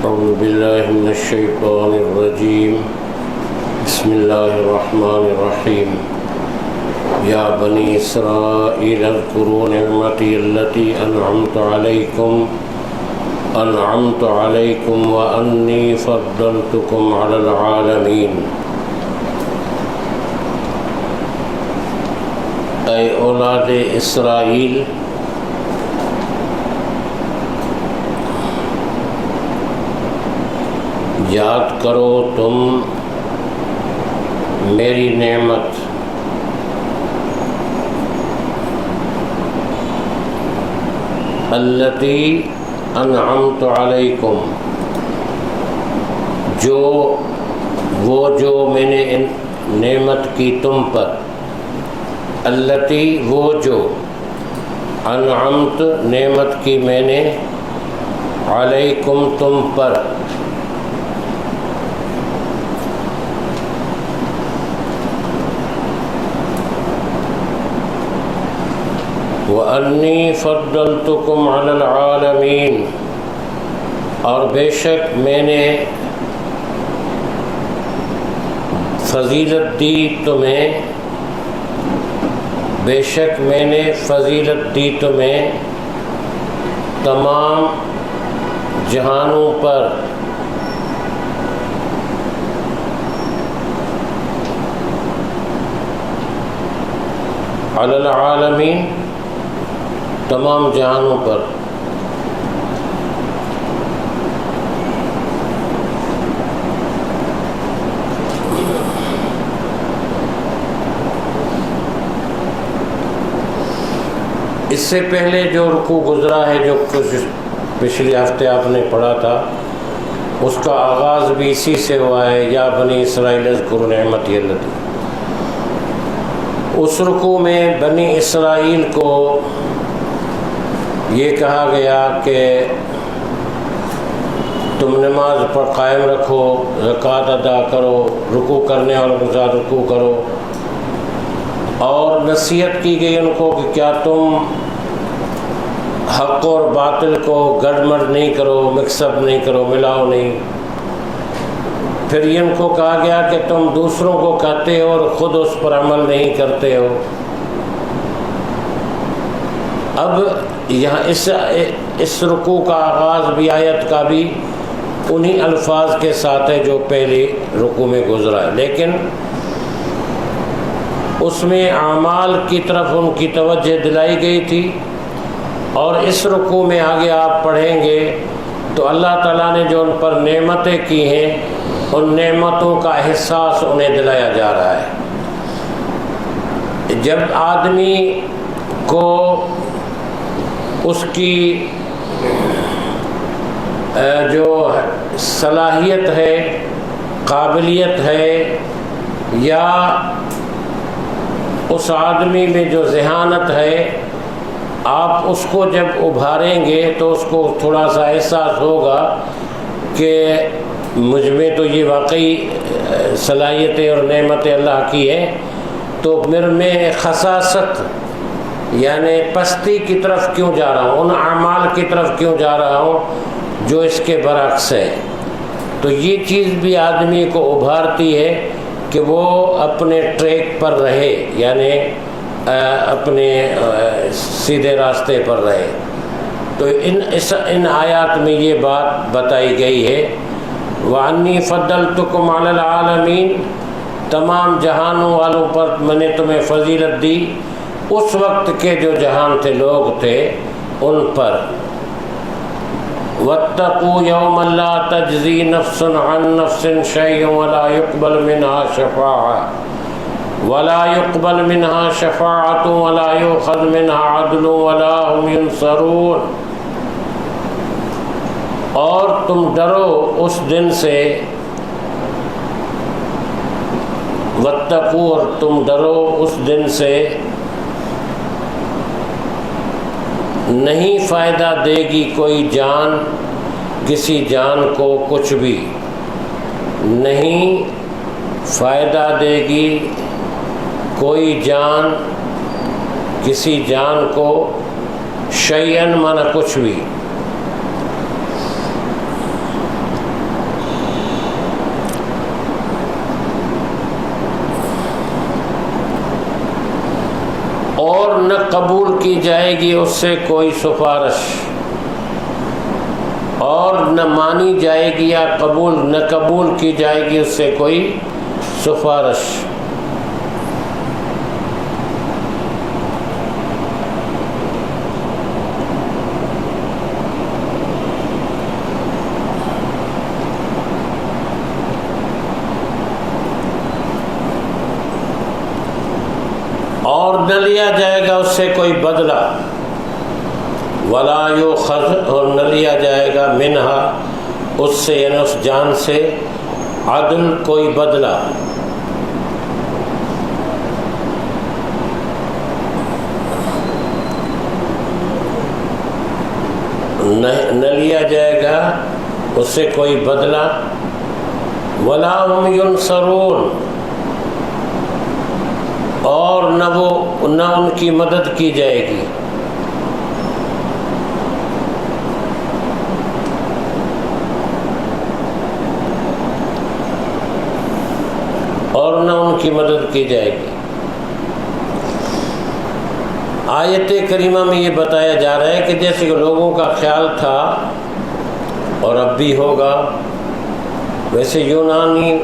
أعوذ بالله من الشيطان الرجيم. بسم الله الرحمن الرحيم. يا بني إسرائيل اذكروا نعمتي التي أنعمت عليكم وأني فضلتكم على العالمين. اے اولاد اسرائیل، یاد کرو تم میری نعمت التی انعمت علیکم، جو میں نے نعمت کی تم پر، التی وہ جو، انعمت نعمت کی میں نے، علیکم تم پر، وَأَنِّي فَضَّلْتُكُمْ عَلَى الْعَالَمِينَ، اور بے شک میں نے فضیلت دی تمہیں، بے شک میں نے فضیلت دی تمہیں تمام جہانوں پر، علی العالمین تمام جہانوں پر۔ اس سے پہلے جو رکوع گزرا ہے، جو کچھ پچھلے ہفتے آپ نے پڑھا تھا، اس کا آغاز بھی اسی سے ہوا ہے، یا بنی اسرائیل اذکروا نعمتی التی۔ اس رکوع میں بنی اسرائیل کو یہ کہا گیا کہ تم نماز پر قائم رکھو، زکوٰۃ ادا کرو، رکوع کرنے والوں کے ساتھ رکوع کرو، اور نصیحت کی گئی ان کو کہ کیا تم حق اور باطل کو گڑمڑ نہیں کرو، مکس اپ نہیں کرو، ملاؤ نہیں۔ پھر ان کو کہا گیا کہ تم دوسروں کو کہتے ہو اور خود اس پر عمل نہیں کرتے ہو۔ اب یہاں اس رکوع کا آغاز بھی، آیت کا بھی انہی الفاظ کے ساتھ ہے جو پہلے رکوع میں گزرا ہے، لیکن اس میں اعمال کی طرف ان کی توجہ دلائی گئی تھی، اور اس رکوع میں آگے آپ پڑھیں گے تو اللہ تعالیٰ نے جو ان پر نعمتیں کی ہیں، ان نعمتوں کا احساس انہیں دلایا جا رہا ہے۔ جب آدمی کو اس کی جو صلاحیت ہے، قابلیت ہے، یا اس آدمی میں جو ذہانت ہے، آپ اس کو جب ابھاریں گے تو اس کو تھوڑا سا احساس ہوگا کہ مجھ میں تو یہ واقعی صلاحیتیں اور نعمتیں اللہ کی ہیں، تو میرے میں خساست یعنی پستی کی طرف کیوں جا رہا ہوں، ان اعمال کی طرف کیوں جا رہا ہوں جو اس کے برعکس ہے۔ تو یہ چیز بھی آدمی کو ابھارتی ہے کہ وہ اپنے ٹریک پر رہے، یعنی اپنے سیدھے راستے پر رہے۔ تو ان آیات میں یہ بات بتائی گئی ہے، وَأَنِّي فَضَّلْتُكُمْ عَلَى الْعَالَمِينَ، تمام جہانوں والوں پر میں نے تمہیں فضیلت دی، اس وقت کے جو جہان تھے، لوگ تھے، ان پر۔ وَاتَّقُوا يَوْمًا لَا تَجْزِي نَفْسٌ عَن نَفْسٍ شَيْئًا وَلَا يُقْبَلْ مِنْهَا شَفَاعَةٌ وَلَا يُؤْخَذْ مِنْهَا عَدْلٌ وَلَا هُمْ يُنصَرُونَ۔ اور تم ڈرو اس دن سے، وَاتَّقُوا، اور تم ڈرو اس دن سے، نہیں فائدہ دے گی کوئی جان کسی جان کو کچھ بھی، نہیں فائدہ دے گی کوئی جان کسی جان کو، شیئن مانا کچھ بھی، نہ قبول کی جائے گی اس سے کوئی سفارش، اور نہ مانی جائے گی یا نہ قبول کی جائے گی اس سے کوئی سفارش۔ اور نہ لیا جائے گا اس سے کوئی بدلہ، ولا یؤخذ، اور نہ لیا جائے گا منہا اس سے، یعنی اس جان سے، عدل، کوئی بدلہ۔ نہ لیا جائے گا اس سے کوئی بدلہ، ولا هم ینصرون، اور نہ ان کی مدد کی جائے گی۔ اور نہ ان کی مدد کی جائے گی۔ آیت کریمہ میں یہ بتایا جا رہا ہے کہ جیسے کہ لوگوں کا خیال تھا اور اب بھی ہوگا، ویسے یونانی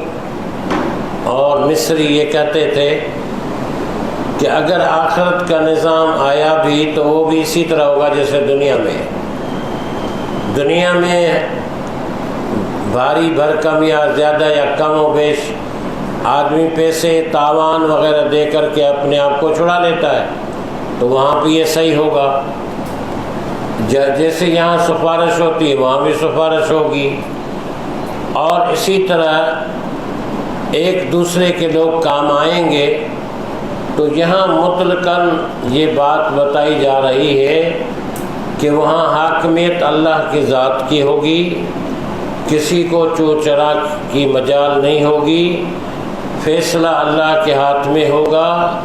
اور مصری یہ کہتے تھے کہ اگر آخرت کا نظام آیا بھی تو وہ بھی اسی طرح ہوگا جیسے دنیا میں بھاری بھرکم یا زیادہ یا کم و بیش آدمی پیسے تاوان وغیرہ دے کر کے اپنے آپ کو چھڑا لیتا ہے، تو وہاں پہ یہ صحیح ہوگا۔ جیسے یہاں سفارش ہوتی ہے وہاں بھی سفارش ہوگی، اور اسی طرح ایک دوسرے کے لوگ کام آئیں گے۔ تو یہاں مطلقاً یہ بات بتائی جا رہی ہے کہ وہاں حاکمیت اللہ کی ذات کی ہوگی، کسی کو چو چرا کی مجال نہیں ہوگی، فیصلہ اللہ کے ہاتھ میں ہوگا،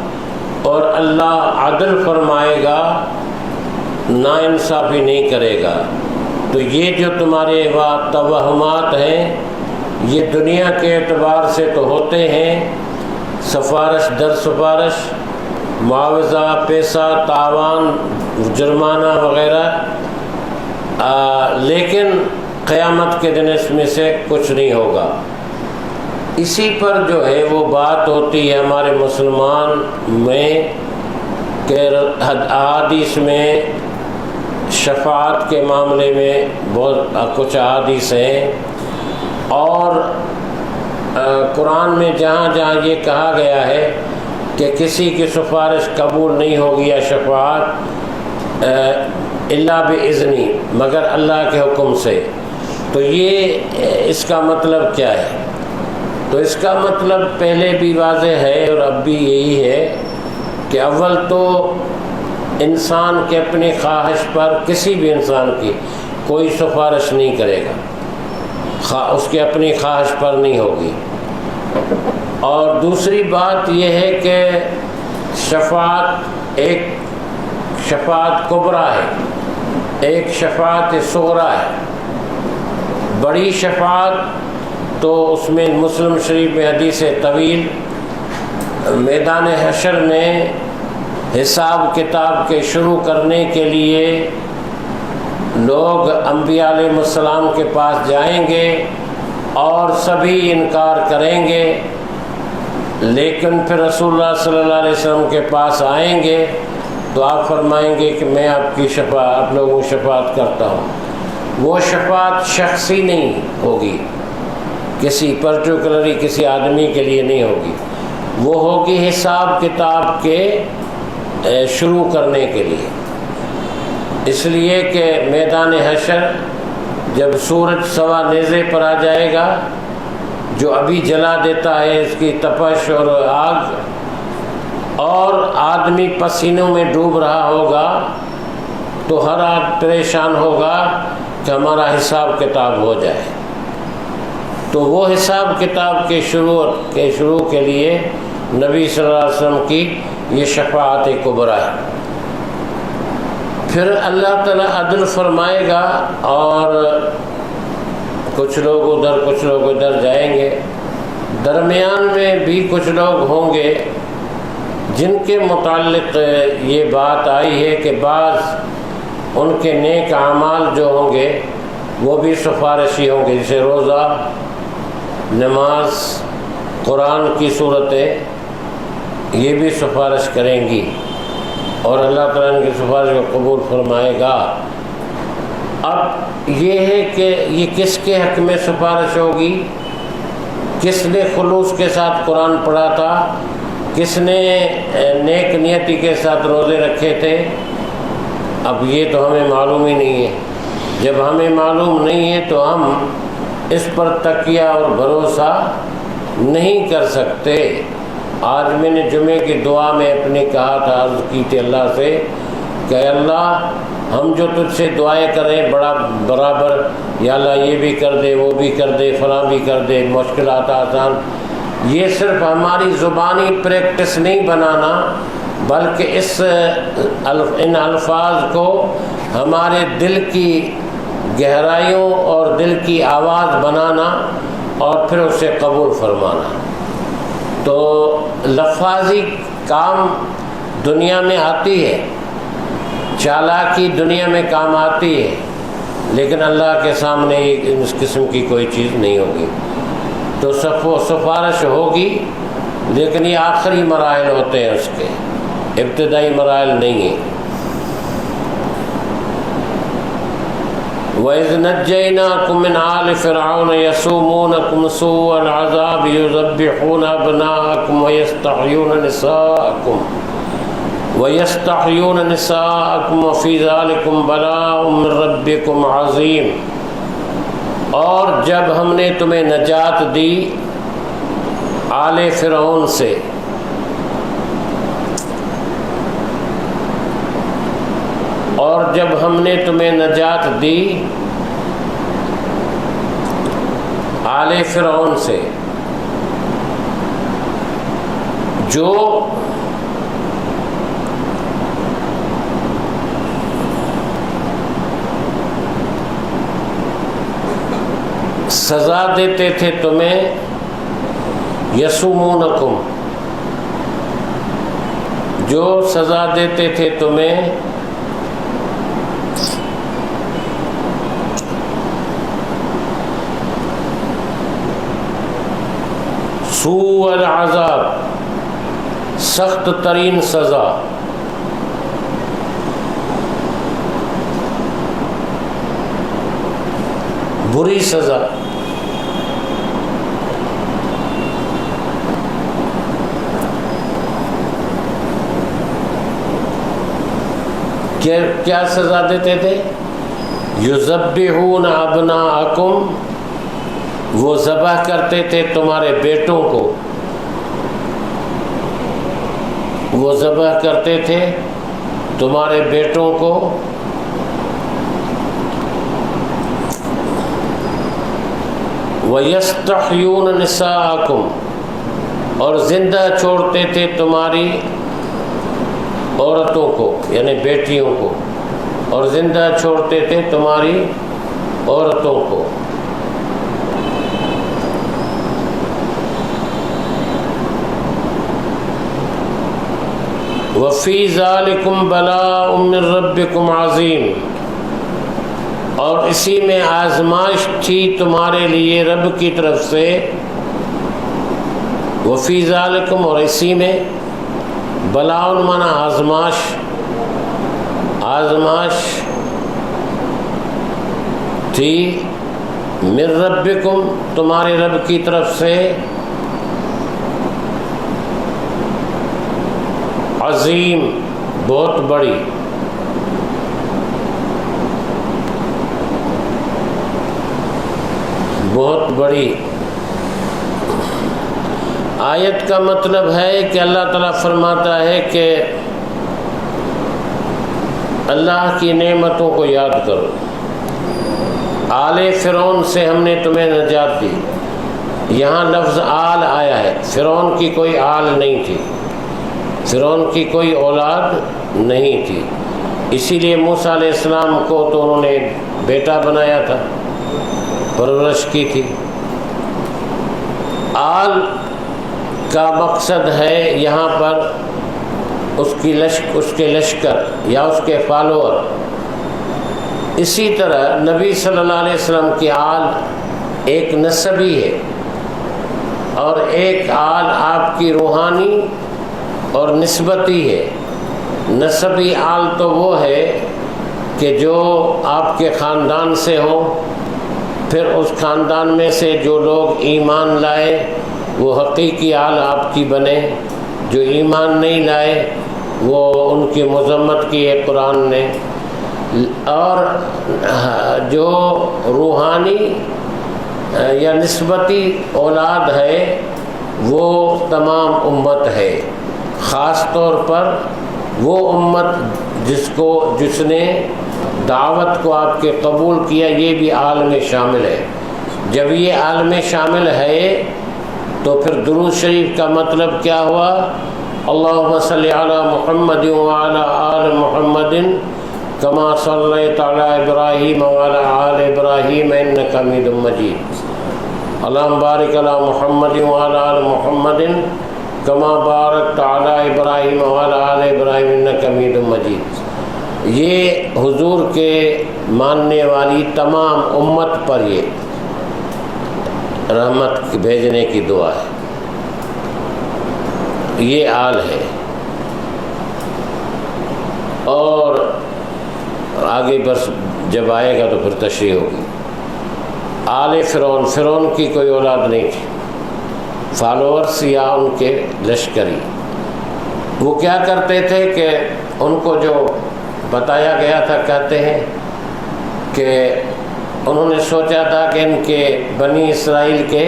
اور اللہ عدل فرمائے گا، ناانصافی نہیں کرے گا۔ تو یہ جو تمہارے توہمات ہیں یہ دنیا کے اعتبار سے تو ہوتے ہیں، سفارش در سفارش، معاوضہ، پیسہ، تاوان، جرمانہ وغیرہ، لیکن قیامت کے دن اس میں سے کچھ نہیں ہوگا۔ اسی پر جو ہے وہ بات ہوتی ہے ہمارے مسلمان میں کہ احادیث میں شفاعت کے معاملے میں بہت کچھ احادیث ہیں، اور قرآن میں جہاں جہاں یہ کہا گیا ہے کہ کسی کی سفارش قبول نہیں ہوگی یا شفاعت الا باذنی، مگر اللہ کے حکم سے، تو یہ اس کا مطلب کیا ہے؟ تو اس کا مطلب پہلے بھی واضح ہے اور اب بھی یہی ہے کہ اول تو انسان کے اپنی خواہش پر، کسی بھی انسان کی کوئی سفارش نہیں کرے گا، اس کی اپنی خواہش پر نہیں ہوگی۔ اور دوسری بات یہ ہے کہ شفاعت ایک شفاعت کبریٰ ہے، ایک شفاعت صغریٰ ہے۔ بڑی شفاعت تو اس میں مسلم شریف میں حدیث طویل، میدان حشر میں حساب کتاب کے شروع کرنے کے لیے لوگ انبیاء علیہ السلام کے پاس جائیں گے اور سبھی انکار کریں گے، لیکن پھر رسول اللہ صلی اللہ علیہ وسلم کے پاس آئیں گے تو آپ فرمائیں گے کہ میں آپ کی شفاعت، آپ لوگوں کی شفاعت کرتا ہوں۔ وہ شفاعت شخصی نہیں ہوگی، کسی پرٹیکولری کسی آدمی کے لیے نہیں ہوگی، وہ ہوگی حساب کتاب کے شروع کرنے کے لیے۔ اس لیے کہ میدان حشر جب سورج سوا نیزے پر آ جائے گا، جو ابھی جلا دیتا ہے اس کی تپش اور آگ، اور آدمی پسینوں میں ڈوب رہا ہوگا، تو ہر آدمی پریشان ہوگا کہ ہمارا حساب کتاب ہو جائے۔ تو وہ حساب کتاب کے شروع کے لیے نبی صلی اللہ علیہ وسلم کی یہ شفاعت کبریٰ ہے۔ پھر اللہ تعالیٰ عدل فرمائے گا، اور کچھ لوگ ادھر کچھ لوگ ادھر جائیں گے، درمیان میں بھی کچھ لوگ ہوں گے جن کے متعلق یہ بات آئی ہے کہ بعض ان کے نیک اعمال جو ہوں گے وہ بھی سفارشی ہوں گے، جیسے روزہ، نماز، قرآن کی صورتیں، یہ بھی سفارش کریں گی اور اللہ تعالیٰ ان کی سفارش کو قبول فرمائے گا۔ اب یہ ہے کہ یہ کس کے حق میں سفارش ہوگی، کس نے خلوص کے ساتھ قرآن پڑھا تھا، کس نے نیک نیتی کے ساتھ روزے رکھے تھے، اب یہ تو ہمیں معلوم ہی نہیں ہے۔ جب ہمیں معلوم نہیں ہے تو ہم اس پر تکیہ اور بھروسہ نہیں کر سکتے۔ آج میں نے جمعے کی دعا میں اپنے کہا تھا، عرض کی تھی اللہ سے کہ اللہ ہم جو تجھ سے دعائیں کریں بڑا برابر، یا اللہ یہ بھی کر دے، وہ بھی کر دے، فلاں بھی کر دے، مشکلات آسان، یہ صرف ہماری زبانی پریکٹس نہیں بنانا، بلکہ ان الفاظ کو ہمارے دل کی گہرائیوں اور دل کی آواز بنانا اور پھر اسے قبول فرمانا۔ تو لفاظی کام دنیا میں آتی ہے، چالاکی دنیا میں کام آتی ہے، لیکن اللہ کے سامنے اس قسم کی کوئی چیز نہیں ہوگی۔ تو سفارش ہوگی، لیکن یہ آخری مراحل ہوتے ہیں، اس کے ابتدائی مراحل نہیں ہیں۔ وَإِذْ نَجَّيْنَاكُمْ مِنْ آلِ فِرْعَوْنَ يَسُومُونَكُمْ سُوءَ الْعَذَابِ يُذَبِّحُونَ أَبْنَاءَكُمْ وَيَسْتَحْيُونَ نِسَاءَكُمْ وَفِي ذَلِكُمْ بَلَاءٌ مِّن رَبِّكُمْ عَظِيمٌ۔ اور جب ہم نے تمہیں نجات دی آل فرعون سے، اور جب ہم نے تمہیں نجات دی آل فرعون سے، جو سزا دیتے تھے تمہیں، یسومونکم، جو سزا دیتے تھے تمہیں سوء العذاب، سخت ترین سزا، بری سزا۔ کیا سزا دیتے تھے؟ یذبحون ابناءکم، وہ ذبح کرتے تھے تمہارے بیٹوں کو، وہ ذبح کرتے تھے تمہارے بیٹوں کو، وَيَسْتَحْيُونَ نِسَاءَكُمْ، اور زندہ چھوڑتے تھے تمہاری عورتوں کو، یعنی بیٹیوں کو، اور زندہ چھوڑتے تھے تمہاری عورتوں کو۔ وَفِي ذَلِكُمْ بَلَاءٌ مِّن رَبِّكُمْ عَظِيمٌ، اور اسی میں آزمائش تھی تمہارے لیے رب کی طرف سے۔ وَفِي ذَلِكُمْ، اور اسی میں، بلاء معنی آزمائش، آزمائش تھی، من ربکم، تمہارے رب کی طرف سے، عظیم، بہت بڑی۔ بہت بڑی آیت کا مطلب ہے کہ اللہ تعالیٰ فرماتا ہے کہ اللہ کی نعمتوں کو یاد کرو۔ آل فرعون سے ہم نے تمہیں نجات دی، یہاں لفظ آل آیا ہے، فرعون کی کوئی آل نہیں تھی، فرعون کی کوئی اولاد نہیں تھی، اسی لیے موسیٰ علیہ السلام کو تو انہوں نے بیٹا بنایا تھا، پرورش کی تھی۔ آل کا مقصد ہے یہاں پر اس کے لشکر یا اس کے فالوور. اسی طرح نبی صلی اللہ علیہ وسلم کی آل ایک نسبی ہے اور ایک آل آپ کی روحانی اور نسبتی ہے. نسبی آل تو وہ ہے کہ جو آپ کے خاندان سے ہوں، پھر اس خاندان میں سے جو لوگ ایمان لائے وہ حقیقی آل آپ کی بنے. جو ایمان نہیں لائے وہ ان کی مذمت کی ہے قرآن نے. اور جو روحانی یا نسبتی اولاد ہے وہ تمام امت ہے. خاص طور پر وہ امت جس نے دعوت کو آپ کے قبول کیا، یہ بھی آل میں شامل ہے. جب یہ آل میں شامل ہے تو پھر درود شریف کا مطلب کیا ہوا؟ اللہم صلی علی محمد وعلی آل محمد کما صلیت علی ابراہیم وعلی آل ابراہیم انک حمید مجید. اللہم بارک علی محمد وعلی آل محمد کما بارکت علی ابراہیم وعلی آل ابراہیم انک حمید مجید. یہ حضور کے ماننے والی تمام امت پر یہ رحمت بھیجنے کی دعا ہے. یہ آل ہے. اور آگے بس جب آئے گا تو پھر تشریح ہوگی. آل فرعون کی کوئی اولاد نہیں تھی. فالوورس یا ان کے لشکری وہ کیا کرتے تھے کہ ان کو جو بتایا گیا تھا، کہتے ہیں کہ انہوں نے سوچا تھا کہ ان کے بنی اسرائیل کے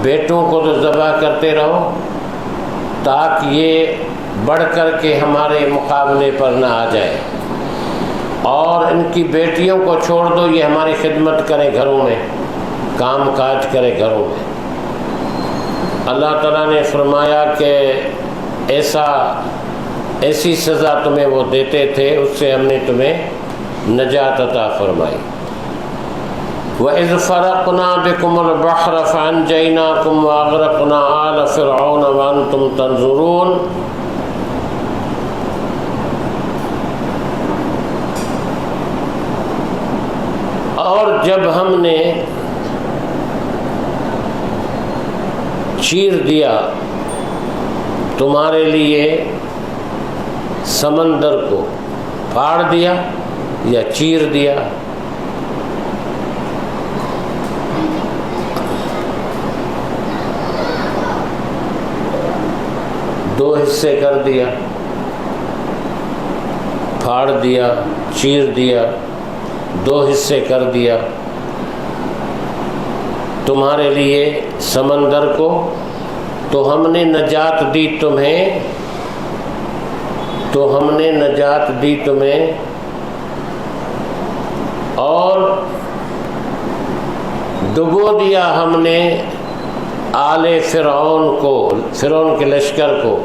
بیٹوں کو تو ذبح کرتے رہو تاکہ یہ بڑھ کر کے ہمارے مقابلے پر نہ آ جائے، اور ان کی بیٹیوں کو چھوڑ دو، یہ ہماری خدمت کریں گھروں میں، کام کاج کرے گھروں میں. اللہ تعالیٰ نے فرمایا کہ ایسی سزا تمہیں وہ دیتے تھے، اس سے ہم نے تمہیں نجات عطا فرمائی. وَإِذْ فَرَقْنَا بِكُمُ الْبَحْرَ فَأَنْجَيْنَاكُمْ وَأَغْرَقْنَا آلَ فِرْعَوْنَ وَأَنْتُمْ تَنْظُرُونَ. اور جب ہم نے چیر دیا تمہارے لیے سمندر کو، پھاڑ دیا یا چیر دیا، دو حصے کر دیا، پھاڑ دیا، چیر دیا، دو حصے کر دیا تمہارے لیے سمندر کو، تو ہم نے نجات دی تمہیں، اور ڈبو دیا ہم نے آل فرعون کو، فرعون کے لشکر کو.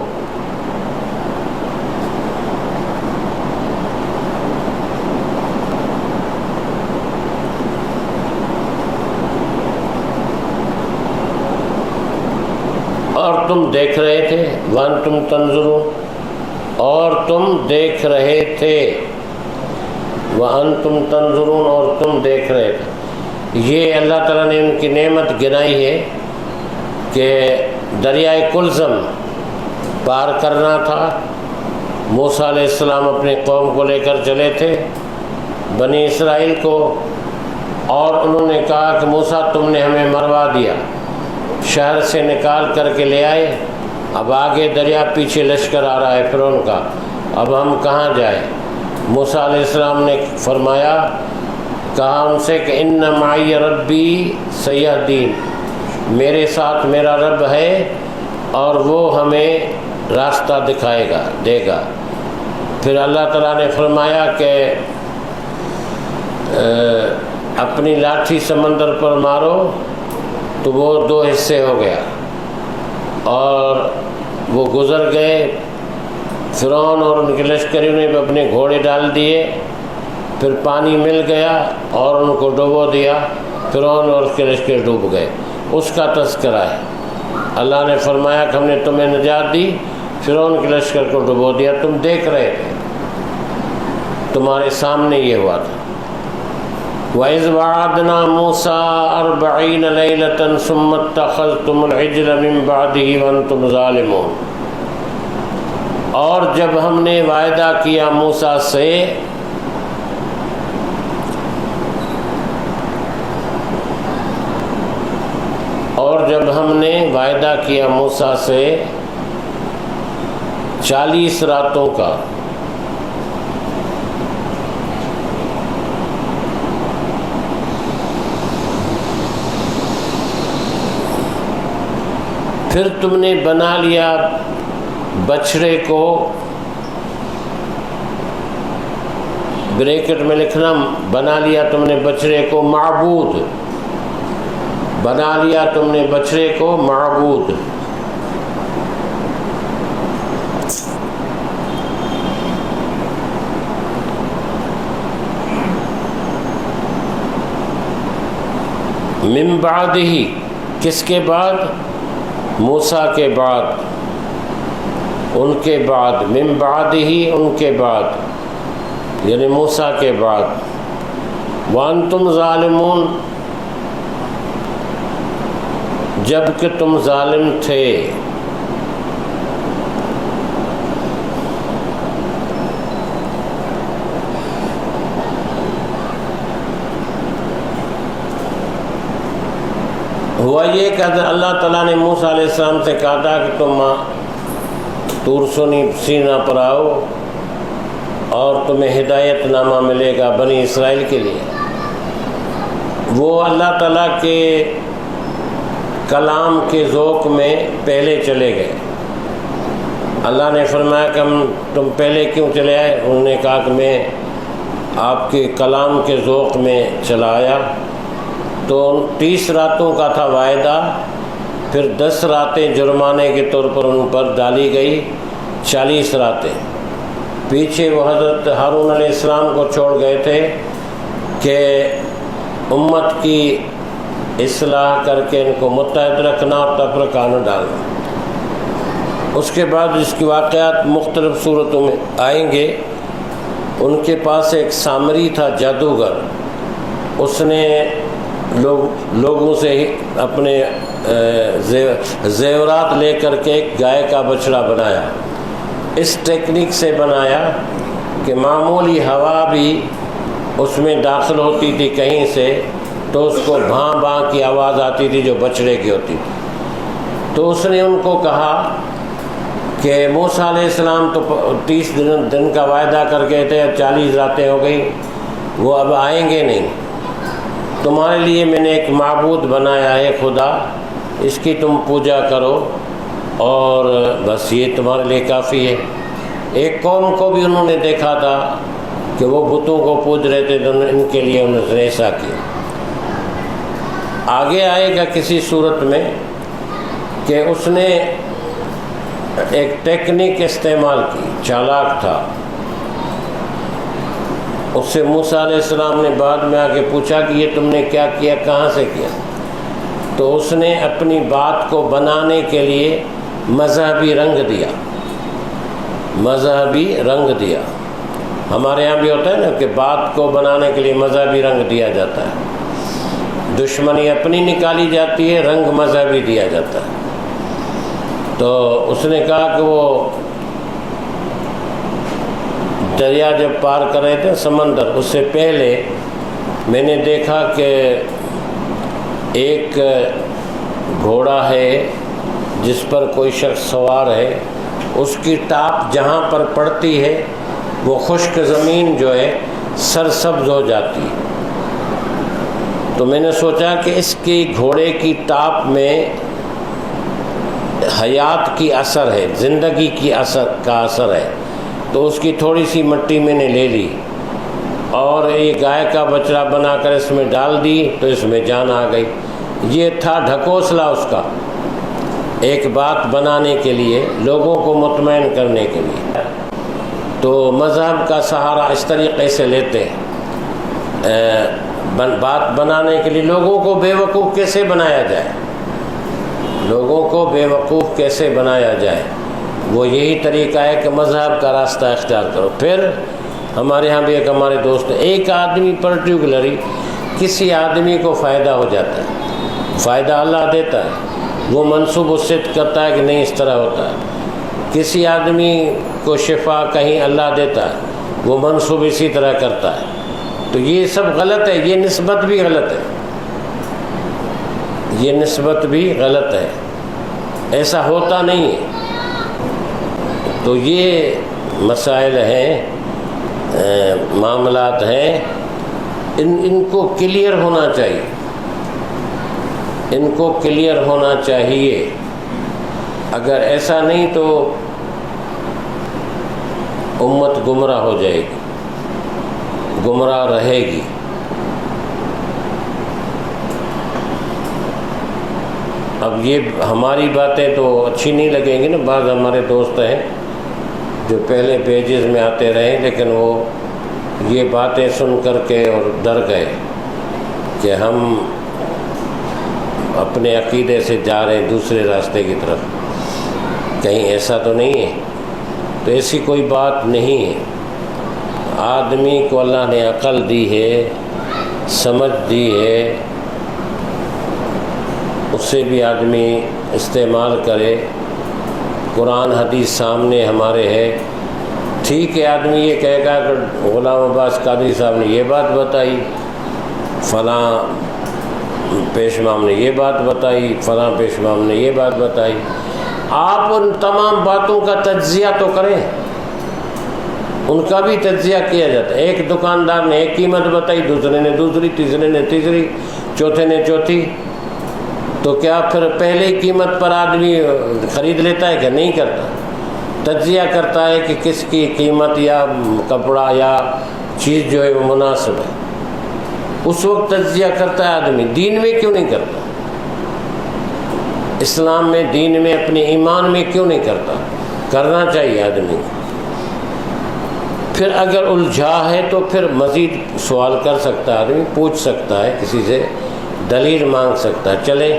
اور تم دیکھ رہے تھے، وَأَنْتُمْ تَنْظُرُونَ، اور تم دیکھ رہے تھے، وَأَنْتُمْ تَنْظُرُونَ، اور تم دیکھ رہے تھے. یہ اللہ تعالیٰ نے ان کی نعمت گنائی ہے کہ دریائے کلزم پار کرنا تھا. موسیٰ علیہ السلام اپنے قوم کو لے کر چلے تھے، بنی اسرائیل کو، اور انہوں نے کہا کہ موسیٰ تم نے ہمیں مروا دیا، شہر سے نکال کر کے لے آئے، اب آگے دریا، پیچھے لشکر آ رہا ہے فرعون کا، اب ہم کہاں جائیں؟ موسیٰ علیہ السلام نے فرمایا، کہا ان سے کہ ان معی ربی سیہدین، میرے ساتھ میرا رب ہے اور وہ ہمیں راستہ دکھائے گا، دے گا. پھر اللہ تعالیٰ نے فرمایا کہ اپنی لاٹھی سمندر پر مارو، تو وہ دو حصے ہو گیا اور وہ گزر گئے. فرعون اور ان کے لشکریوں نے بھی اپنے گھوڑے ڈال دیے، پھر پانی مل گیا اور ان کو ڈبو دیا، فرعون اور اس کے لشکر ڈوب گئے. اس کا تذکرہ ہے. اللہ نے فرمایا کہ ہم نے تمہیں نجات دی، فرعون کے لشکر کو ڈبو دیا، تم دیکھ رہے تھے، تمہارے سامنے یہ ہوا تھا۔ وَإِذْ وَعَدْنَا مُوسَىٰ 40 لَيْلَةً ثُمَّ اتَّخَذْتُمُ الْعِجْلَ مِن بَعْدِهِ وَأَنْتُمْ ظَالِمُونَ، اور جب ہم نے وعدہ کیا موسیٰ سے موسیٰ سے 40 راتوں کا، پھر تم نے بنا لیا بچڑے کو، بریکٹ میں لکھنا، بنا لیا تم نے بچڑے کو معبود، بنا لیا تم نے بچڑے کو معبود۔ من بعدہ، کس کے بعد؟ موسیٰ کے بعد، ان کے بعد، من بعدہ ان کے بعد، یعنی موسیٰ کے بعد۔ وانتم ظالمون، جب کہ تم ظالم تھے۔ ہوا یہ کہ اللہ تعالیٰ نے موسیٰ علیہ السلام سے کہا تھا کہ تم طور سینا پر آؤ اور تمہیں ہدایت نامہ ملے گا بنی اسرائیل کے لیے۔ وہ اللہ تعالیٰ کے کلام کے ذوق میں پہلے چلے گئے۔ اللہ نے فرمایا کہ تم پہلے کیوں چلے آئے؟ انہوں نے کہا کہ میں آپ کے کلام کے ذوق میں چلا آیا۔ تو 30 راتوں کا تھا وعدہ، پھر 10 راتیں جرمانے کے طور پر ان پر ڈالی گئی، 40 راتیں۔ پیچھے وہ حضرت ہارون علیہ السلام کو چھوڑ گئے تھے کہ امت کی اصلاح کر کے ان کو متحد رکھنا اور تفرقہ نہ ڈالنا۔ اس کے بعد اس کے واقعات مختلف صورتوں میں آئیں گے۔ ان کے پاس ایک سامری تھا جادوگر، اس نے لوگوں سے اپنے زیورات لے کر کے ایک گائے کا بچڑا بنایا۔ اس ٹیکنیک سے بنایا کہ معمولی ہوا بھی اس میں داخل ہوتی تھی کہیں سے تو اس کو بھاں بھاں کی آواز آتی تھی جو بچڑے کی ہوتی تھی۔ تو اس نے ان کو کہا کہ موسیٰ علیہ السلام تو 30 دن کا وعدہ کر گئے تھے، 40 راتیں ہو گئی، وہ اب آئیں گے نہیں۔ تمہارے لیے میں نے ایک معبود بنایا ہے خدا، اس کی تم پوجا کرو اور بس یہ تمہارے لیے کافی ہے۔ ایک قوم کو بھی انہوں نے دیکھا تھا کہ وہ بتوں کو پوج رہے تھے، تو ان کے لیے انہوں نے ایسا کیا۔ آگے آئے گا کسی صورت میں کہ اس نے ایک ٹیکنیک استعمال کی، چالاک تھا۔ اس سے موسیٰ علیہ السلام نے بعد میں آ کے پوچھا کہ یہ تم نے کیا کیا، کہاں سے کیا؟ تو اس نے اپنی بات کو بنانے کے لیے مذہبی رنگ دیا، مذہبی رنگ دیا۔ ہمارے یہاں بھی ہوتا ہے نا کہ بات کو بنانے کے لیے مذہبی رنگ دیا جاتا ہے، دشمنی اپنی نکالی جاتی ہے، رنگ مذہبی دیا جاتا ہے۔ تو اس نے کہا کہ وہ دریا جب پار کر رہے تھے سمندر، اس سے پہلے میں نے دیکھا کہ ایک گھوڑا ہے جس پر کوئی شخص سوار ہے، اس کی ٹاپ جہاں پر پڑتی ہے وہ خشک زمین جو ہے سرسبز ہو جاتی ہے۔ تو میں نے سوچا کہ اس کی گھوڑے کی ٹاپ میں حیات کی اثر ہے، زندگی کی اثر ہے۔ تو اس کی تھوڑی سی مٹی میں نے لے لی اور یہ گائے کا بچڑا بنا کر اس میں ڈال دی تو اس میں جان آ گئی۔ یہ تھا ڈھکوسلا اس کا، ایک بات بنانے کے لیے، لوگوں کو مطمئن کرنے کے لیے۔ تو مذہب کا سہارا اس طریقے سے لیتے ہیں، بات بنانے کے لیے لوگوں کو بے وقوف کیسے بنایا جائے، لوگوں کو بے وقوف کیسے بنایا جائے۔ وہ یہی طریقہ ہے کہ مذہب کا راستہ اختیار کرو۔ پھر ہمارے ہاں بھی ایک ہمارے دوست، ایک آدمی پرٹیکولرلی کسی آدمی کو فائدہ ہو جاتا ہے، فائدہ اللہ دیتا ہے، وہ منسوب اس سے کرتا ہے کہ نہیں اس طرح ہوتا ہے۔ کسی آدمی کو شفا کہیں اللہ دیتا ہے، وہ منسوب اسی طرح کرتا ہے۔ تو یہ سب غلط ہے، یہ نسبت بھی غلط ہے، یہ نسبت بھی غلط ہے، ایسا ہوتا نہیں ہے۔ تو یہ مسائل ہیں، معاملات ہیں، ان کو کلیئر ہونا چاہیے، ان کو کلیئر ہونا چاہیے۔ اگر ایسا نہیں تو امت گمراہ ہو جائے گی، گمراہ رہے گی۔ اب یہ ہماری باتیں تو اچھی نہیں لگیں گی نا، بعض ہمارے دوست ہیں جو پہلے پیجز میں آتے رہے لیکن وہ یہ باتیں سن کر کے اور ڈر گئے کہ ہم اپنے عقیدے سے جا رہے ہیں دوسرے راستے کی طرف، کہیں ایسا تو نہیں ہے۔ تو ایسی کوئی بات نہیں ہے۔ آدمی کو اللہ نے عقل دی ہے، سمجھ دی ہے، اس سے بھی آدمی استعمال کرے۔ قرآن حدیث سامنے ہمارے ہے۔ ٹھیک ہے، آدمی یہ کہے گا کہ غلام عباس قادری صاحب نے یہ بات بتائی، فلاں پیش امام نے یہ بات بتائی، فلاں پیش امام نے یہ بات بتائی۔ آپ ان تمام باتوں کا تجزیہ تو کریں، ان کا بھی تجزیہ کیا جاتا ہے۔ ایک دکاندار نے ایک قیمت بتائی، دوسرے نے دوسری، تیسرے نے تیسری، چوتھے نے چوتھی، تو کیا پھر پہلے قیمت پر آدمی خرید لیتا ہے کہ نہیں کرتا؟ تجزیہ کرتا ہے کہ کس کی قیمت یا کپڑا یا چیز جو ہے وہ مناسب ہے، اس وقت تجزیہ کرتا ہے آدمی۔ دین میں کیوں نہیں کرتا؟ اسلام میں، دین میں، اپنے ایمان میں کیوں نہیں کرتا؟ کرنا چاہیے آدمی کو۔ پھر اگر الجھا ہے تو پھر مزید سوال کر سکتا ہے آدمی، پوچھ سکتا ہے، کسی سے دلیل مانگ سکتا ہے۔ چلے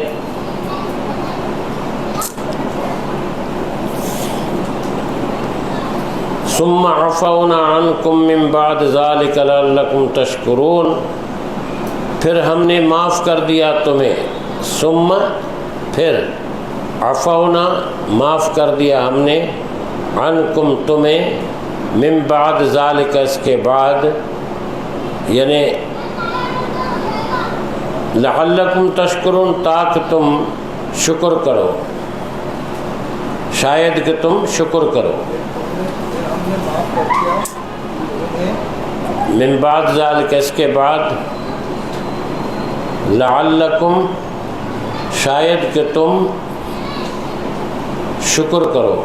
ثم عفونا عنکم من بعد ذلک لعلکم تشکرون، پھر ہم نے معاف کر دیا تمہیں، ثم پھر، عفونا معاف کر دیا ہم نے، عنکم تمہیں، من بعد ذالک اس کے بعد، یعنی لعلکم تشکرون تاکہ تم شکر کرو، شاید کہ تم شکر کرو۔ من بعد ذالک اس کے بعد، لعلکم شاید کہ تم شکر کرو۔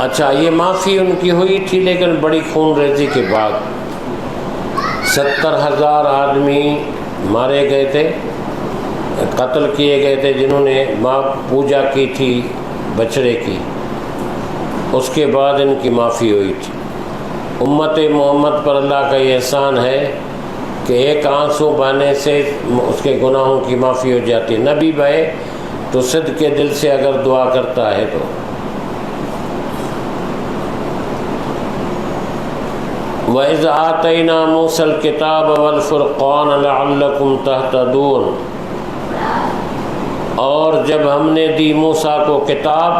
اچھا، یہ معافی ان کی ہوئی تھی لیکن بڑی خون ریزی کے بعد 70,000 آدمی مارے گئے تھے، قتل کیے گئے تھے جنہوں نے ماں پوجا کی تھی بچڑے کی، اس کے بعد ان کی معافی ہوئی تھی۔ امت محمد پر اللہ کا یہ احسان ہے کہ ایک آنسو بہانے سے اس کے گناہوں کی معافی ہو جاتی ہے۔ نبی بہے تو صدق کے دل سے اگر دعا کرتا ہے تو۔ وَإِذْ آتَيْنَا مُوسَى الْكِتَابَ وَالْفُرْقَانَ لَعَلَّكُمْ تَهْتَدُونَ، اور جب ہم نے دی موسیٰ کو کتاب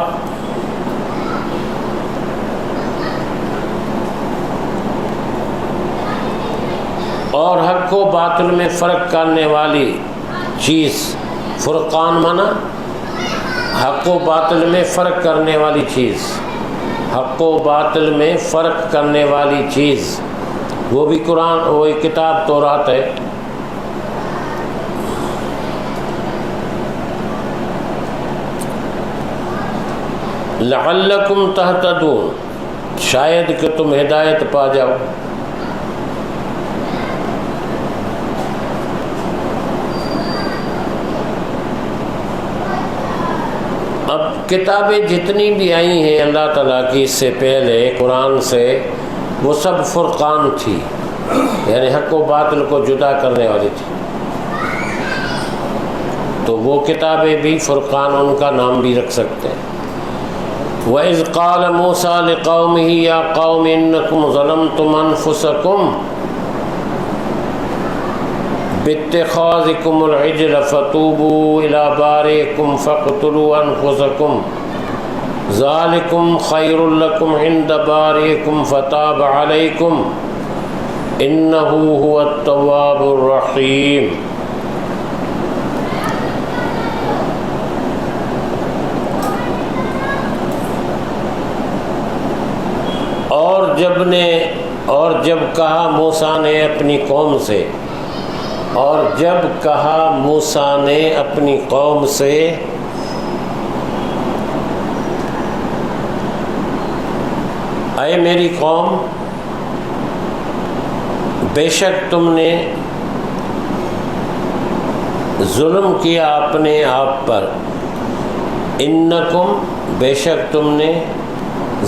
اور حق و باطل میں فرق کرنے والی چیز، فرقان مانا حق و باطل میں فرق کرنے والی چیز، حق و باطل میں فرق کرنے والی چیز، وہ بھی قرآن، وہی کتاب تورات ہے۔ لعلکم تہتدون، شاید کہ تم ہدایت پا جاؤ۔ اب کتابیں جتنی بھی آئی ہیں اللہ تعالیٰ کی اس سے پہلے قرآن سے، وہ سب فرقان تھی، یعنی حق و باطل کو جدا کرنے والی تھی، تو وہ کتابیں بھی فرقان، ان کا نام بھی رکھ سکتے ہیں۔ وَإِذْ قَالَ مُوسَىٰ لِقَوْمِهِ يَا قَوْمِ إِنَّكُمْ ظَلَمْتُمْ أَنفُسَكُمْ بِاتِّخَاذِكُمُ الْعِجْلَ فَتُوبُوا إِلَىٰ بَارِئِكُمْ فَاقْتُلُوا أَنفُسَكُمْ ذَٰلِكُمْ خَيْرٌ لَكُمْ عِندَ بَارِئِكُمْ فَتَابَ عَلَيْكُمْ إِنَّهُ هُوَ التَّوَّابُ الرَّحِيمُ۔ اور جب کہا موسیٰ نے اپنی قوم سے، اے میری قوم، بے شک تم نے ظلم کیا اپنے آپ پر، انکم بے شک تم نے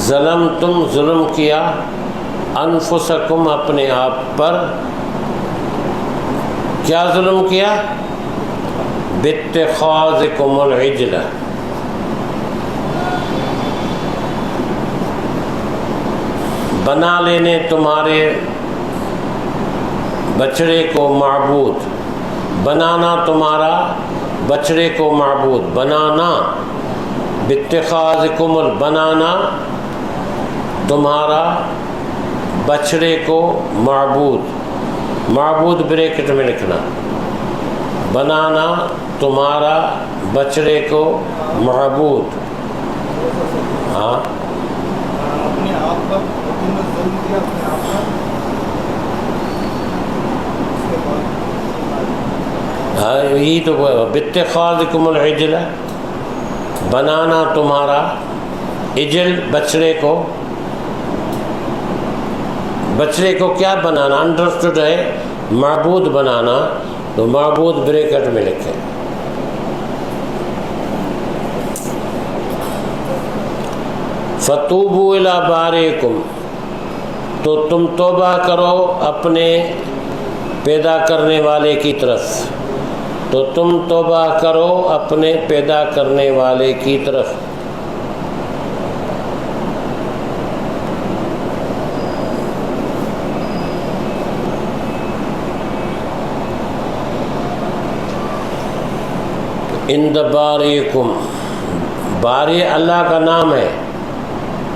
ظلم کیا، انفسکم اپنے آپ پر، کیا ظلم کیا؟ باتخاذکم العجل، بنا لینے تمہارے بچڑے کو معبود، بنانا تمہارا بچڑے کو معبود، بنانا، باتخاذکم بنانا تمہارا بچڑے کو معبود بریکٹ میں لکھنا، بنانا تمہارا بچڑے کو معبود، ہاں یہی تو باتخاذکم العجل، بنانا تمہارا عجل بچڑے کو کیا بنانا، انڈرسٹوڈ ہے معبود بنانا، تو معبود بریکٹ میں لکھیں۔ فتوبوا الی بارئکم، تو تم توبہ کرو اپنے پیدا کرنے والے کی طرف، تو تم توبہ کرو اپنے پیدا کرنے والے کی طرف، عند بارئکم، باری اللہ کا نام ہے،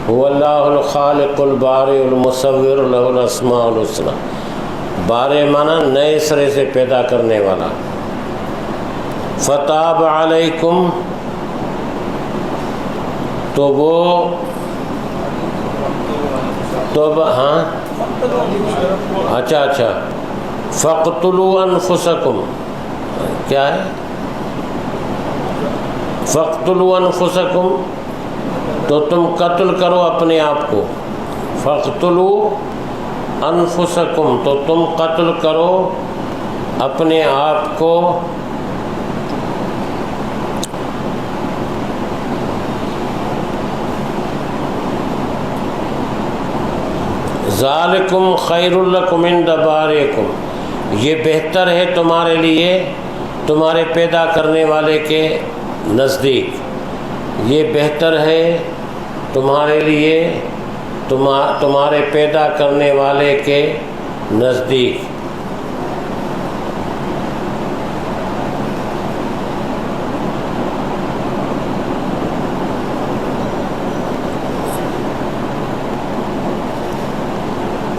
هو اللہ الخالق البارئ المصور له الاسماء الحسنى، بارئ مانا نئے سرے سے پیدا کرنے والا، فتاب علیکم، تو وہ توبہ، ہاں اچھا فاقتلوا انفسکم، کیا ہے؟ فاقتلوا انفسکم، تو تم قتل کرو اپنے آپ کو، فاقتلوا انفسکم، تو تم قتل کرو اپنے آپ کو، ذالکم خیر لکم عند بارئکم، یہ بہتر ہے تمہارے لیے تمہارے پیدا کرنے والے کے نزدیک، یہ بہتر ہے تمہارے لیے تمہارے پیدا کرنے والے کے نزدیک،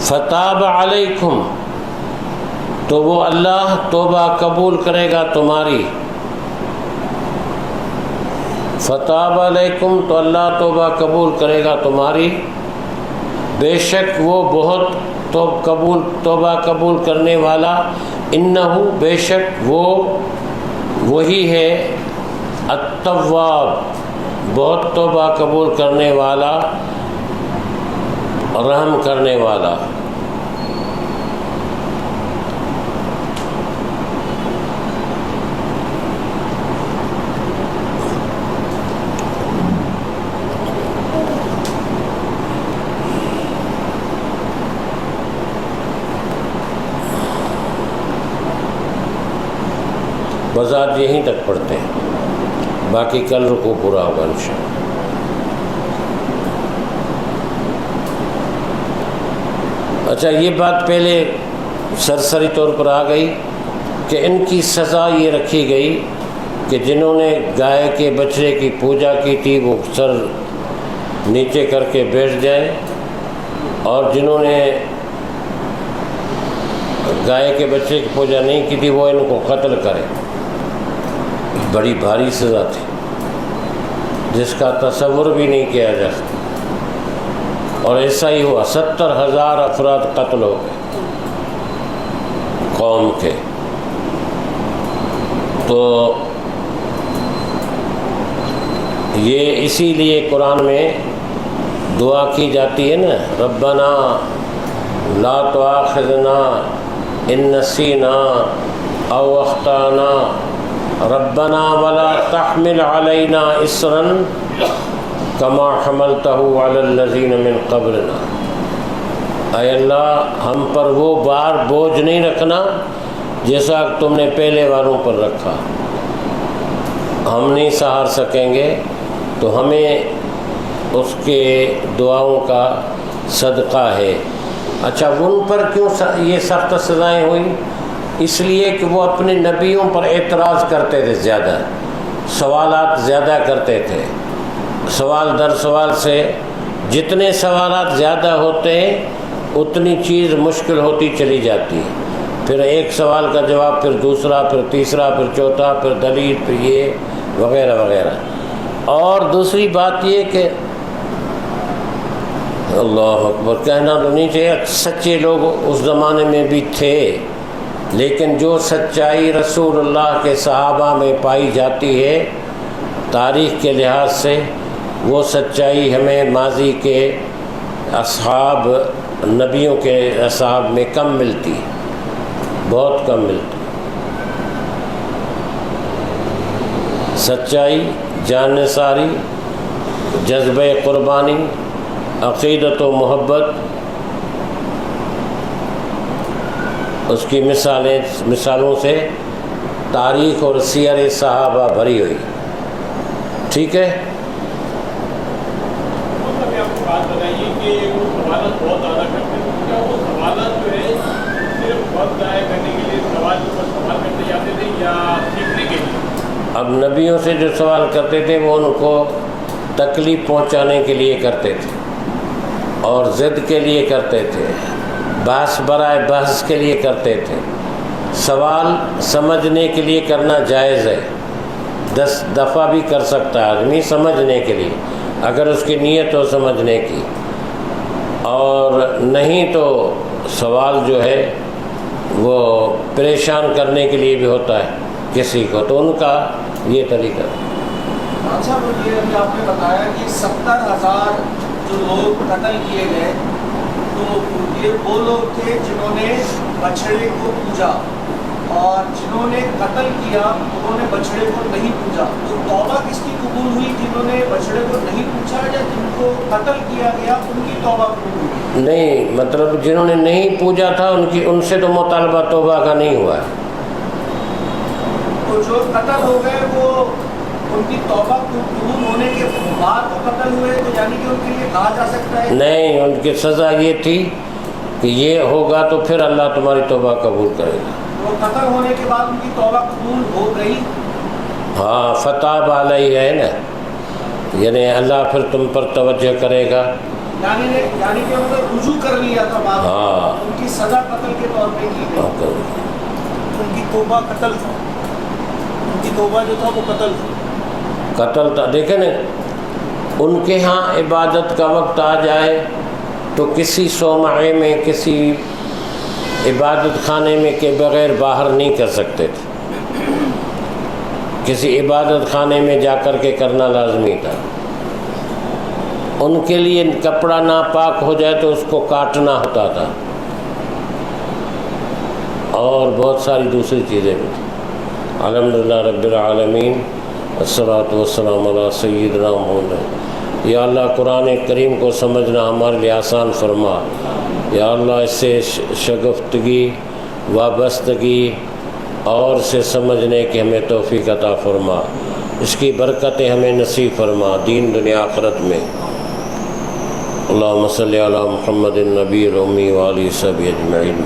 فتاب علیکم، تو وہ اللہ توبہ قبول کرے گا تمہاری، فتاب علیکم، تو اللہ توبہ قبول کرے گا تمہاری، بے شک وہ بہت توبہ قبول کرنے والا، انہو بے شک وہ وہی ہے، التواب بہت توبہ قبول کرنے والا، رحم کرنے والا۔ وضاحت یہیں تک پڑھتے ہیں، باقی کل رکوع پورا ہوگا انشاءاللہ۔ اچھا، یہ بات پہلے سرسری طور پر آ گئی کہ ان کی سزا یہ رکھی گئی کہ جنہوں نے گائے کے بچڑے کی پوجا کی تھی وہ سر نیچے کر کے بیٹھ جائیں، اور جنہوں نے گائے کے بچے کی پوجا نہیں کی تھی وہ ان کو قتل کرے۔ بڑی بھاری سزا تھی جس کا تصور بھی نہیں کیا جا سکتا، اور ایسا ہی ہوا، 70,000 افراد قتل ہو گئے قوم کے۔ تو یہ اسی لیے قرآن میں دعا کی جاتی ہے نا، ربنا لا تؤاخذنا ان نسینا او اخطانا ربنا ولا تحمل علینا اصرا کما حملتہ علی الذین من قبلنا۔ اے اللہ، ہم پر وہ بوجھ نہیں رکھنا جیسا تم نے پہلے والوں پر رکھا، ہم نہیں سہار سکیں گے، تو ہمیں اس کے دعاؤں کا صدقہ ہے۔ اچھا، ان پر کیوں یہ سخت سزائیں ہوئیں؟ اس لیے کہ وہ اپنے نبیوں پر اعتراض کرتے تھے، زیادہ سوالات زیادہ کرتے تھے، سوال در سوال سے جتنے سوالات زیادہ ہوتے ہیں اتنی چیز مشکل ہوتی چلی جاتی ہے، پھر ایک سوال کا جواب، پھر دوسرا، پھر تیسرا، پھر چوتھا، پھر دلیل، پھر یہ وغیرہ وغیرہ۔ اور دوسری بات یہ کہ اللہ اکبر، کہنا تو نہیں چاہیے، سچے لوگ اس زمانے میں بھی تھے، لیکن جو سچائی رسول اللہ کے صحابہ میں پائی جاتی ہے تاریخ کے لحاظ سے، وہ سچائی ہمیں ماضی کے اصحاب، نبیوں کے اصحاب میں کم ملتی، بہت کم ملتی۔ سچائی، جانثاری، جذبہ قربانی، عقیدت و محبت، اس کی مثالوں سے تاریخ اور سیر صحابہ بھری ہوئی۔ ٹھیک ہے، بات بتائیے کہ وہ سوالات بہت زیادہ کرتے ہیں، کیا وہ سوالات جو ہے صرف وقت ضائع کرنے کے لیے سوال کرتے جاتے تھے یا سیکھنے کے لیے؟ اب نبیوں سے جو سوال کرتے تھے وہ ان کو تکلیف پہنچانے کے لیے کرتے تھے، اور ضد کے لیے کرتے تھے، بحث برائے بحث کے لیے کرتے تھے۔ سوال سمجھنے کے لیے کرنا جائز ہے، 10 دفعہ بھی کر سکتا ہے آدمی سمجھنے کے لیے، اگر اس کی نیت ہو سمجھنے کی، اور نہیں تو سوال جو ہے وہ پریشان کرنے کے لیے بھی ہوتا ہے کسی کو، تو ان کا یہ طریقہ۔ اچھا، یہ ابھی آپ نے بتایا کہ 70,000 جو لوگ قتل کیے گئے، تو یہ وہ لوگ تھے جنہوں نے بچڑے کو پوجا، اور جنہوں نے قتل کیا انہوں نے بچڑے کو نہیں پوجا۔ تو توبہ کس کی قبول ہوئی؟ جنہوں نے بچڑے کو نہیں پوجا یا جن کو قتل کیا گیا ان کی توبہ قبول ہوئی؟ نہیں، مطلب جنہوں نے نہیں پوجا تھا ان سے تو مطالبہ توبہ کا نہیں ہوا ہے۔ تو جو قتل ہو گئے وہ ان کی توبہ قبول ہونے کے بعد وہ قتل ہوئے، تو یعنی کہ ان کے لیے کہا جا سکتا ہے؟ نہیں، ان کی سزا یہ تھی کہ یہ ہوگا تو پھر اللہ تمہاری توبہ قبول کرے گا۔ وہ قتل ہونے کے بعد ان کی توبہ قبول ہو گئی؟ ہاں، فتاب علیہ ہے نا، یعنی اللہ پھر تم پر توجہ کرے گا، یعنی کہ انہوں نے رجوع کر لیا تھا بعد میں، ہاں، ان کی سزا قتل کے طور پہ کی گئی، ان کی توبہ قتل تھا، ان کی توبہ جو تھا وہ قتل تھا۔ قتل تھا۔ دیکھیں نا، ان کے ہاں عبادت کا وقت آ جائے تو کسی صومعے میں، کسی عبادت خانے میں کے بغیر باہر نہیں کر سکتے تھے، کسی عبادت خانے میں جا کر کے کرنا لازمی تھا۔ ان کے لیے کپڑا ناپاک ہو جائے تو اس کو کاٹنا ہوتا تھا، اور بہت ساری دوسری چیزیں بھی تھیں۔ الحمدللہ رب العالمین، الصلاۃ والسلام علی سیدنا محمد۔ یا اللہ، قرآن کریم کو سمجھنا ہمارے لیے آسان فرما۔ یا اللہ، اس سے شگفتگی، وابستگی اور سے سمجھنے کی ہمیں توفیق عطا فرما، اس کی برکتیں ہمیں نصیب فرما دین دنیا آخرت میں۔ اللہم صلی علی محمد النبی الامی وآلہ صحبہ اجمعین۔